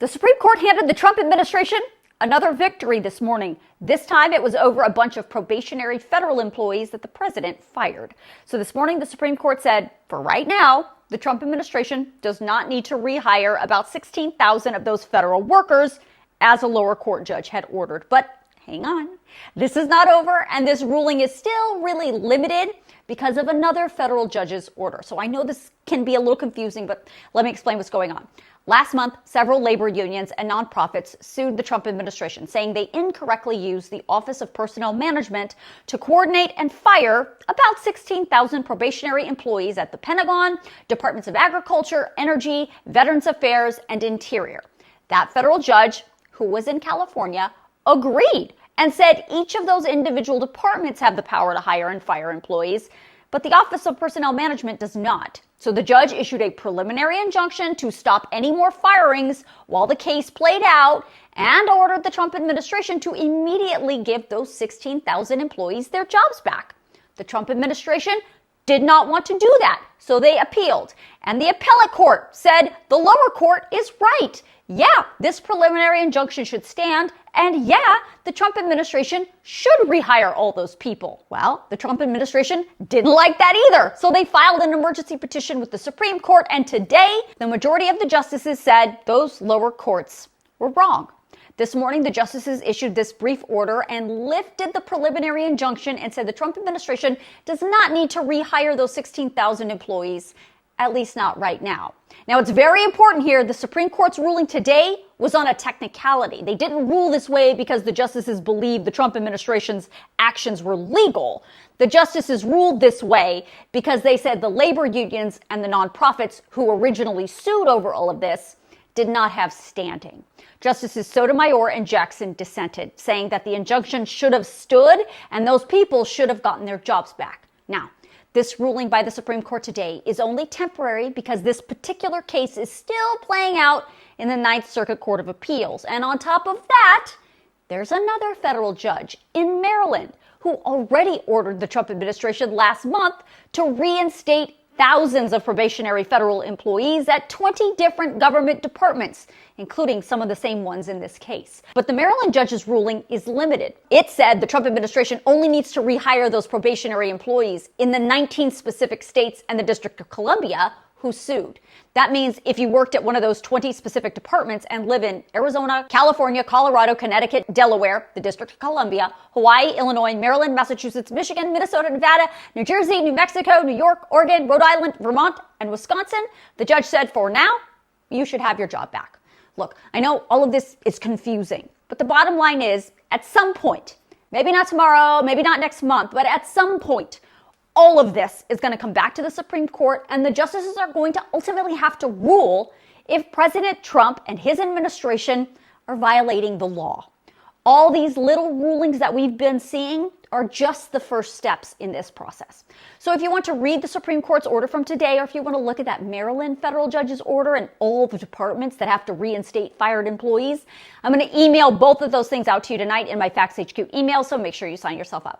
The Supreme Court handed the Trump administration another victory this morning. This time it was over a bunch of probationary federal employees that the president fired. So this morning the Supreme Court said, for right now, the Trump administration does not need to rehire about 16,000 of those federal workers, as a lower court judge had ordered. But hang on, this is not over, and this ruling is still really limited because of another federal judge's order. So I know this can be a little confusing, but let me explain what's going on. Last month, several labor unions and nonprofits sued the Trump administration, saying they incorrectly used the Office of Personnel Management to coordinate and fire about 16,000 probationary employees at the Pentagon, Departments of Agriculture, Energy, Veterans Affairs, and Interior. That federal judge, who was in California, agreed and said each of those individual departments have the power to hire and fire employees, but the Office of Personnel Management does not. So the judge issued a preliminary injunction to stop any more firings while the case played out and ordered the Trump administration to immediately give those 16,000 employees their jobs back. The Trump administration did not want to do that, so they appealed. And the appellate court said the lower court is right. Yeah, this preliminary injunction should stand, and yeah, the Trump administration should rehire all those people. Well, the Trump administration didn't like that either, so they filed an emergency petition with the Supreme Court, and today, the majority of the justices said those lower courts were wrong. This morning, the justices issued this brief order and lifted the preliminary injunction and said the Trump administration does not need to rehire those 16,000 employees, at least not right now. Now, it's very important here. The Supreme Court's ruling today was on a technicality. They didn't rule this way because the justices believed the Trump administration's actions were legal. The justices ruled this way because they said the labor unions and the nonprofits who originally sued over all of this did not have standing. Justices Sotomayor and Jackson dissented, saying that the injunction should have stood and those people should have gotten their jobs back. Now, this ruling by the Supreme Court today is only temporary because this particular case is still playing out in the Ninth Circuit Court of Appeals. And on top of that, there's another federal judge in Maryland who already ordered the Trump administration last month to reinstate thousands of probationary federal employees at 20 different government departments, including some of the same ones in this case. But the Maryland judge's ruling is limited. It said the Trump administration only needs to rehire those probationary employees in the 19 specific states and the District of Columbia who sued. That means if you worked at one of those 20 specific departments and live in Arizona, California, Colorado, Connecticut, Delaware, the District of Columbia, Hawaii, Illinois, Maryland, Massachusetts, Michigan, Minnesota, Nevada, New Jersey, New Mexico, New York, Oregon, Rhode Island, Vermont, and Wisconsin, the judge said for now, you should have your job back. Look, I know all of this is confusing, but the bottom line is, at some point, maybe not tomorrow, maybe not next month, but at some point, all of this is going to come back to the Supreme Court, and the justices are going to ultimately have to rule if President Trump and his administration are violating the law. All these little rulings that we've been seeing are just the first steps in this process. So if you want to read the Supreme Court's order from today, or if you want to look at that Maryland federal judge's order and all the departments that have to reinstate fired employees, I'm going to email both of those things out to you tonight in my Facts HQ email, so make sure you sign yourself up.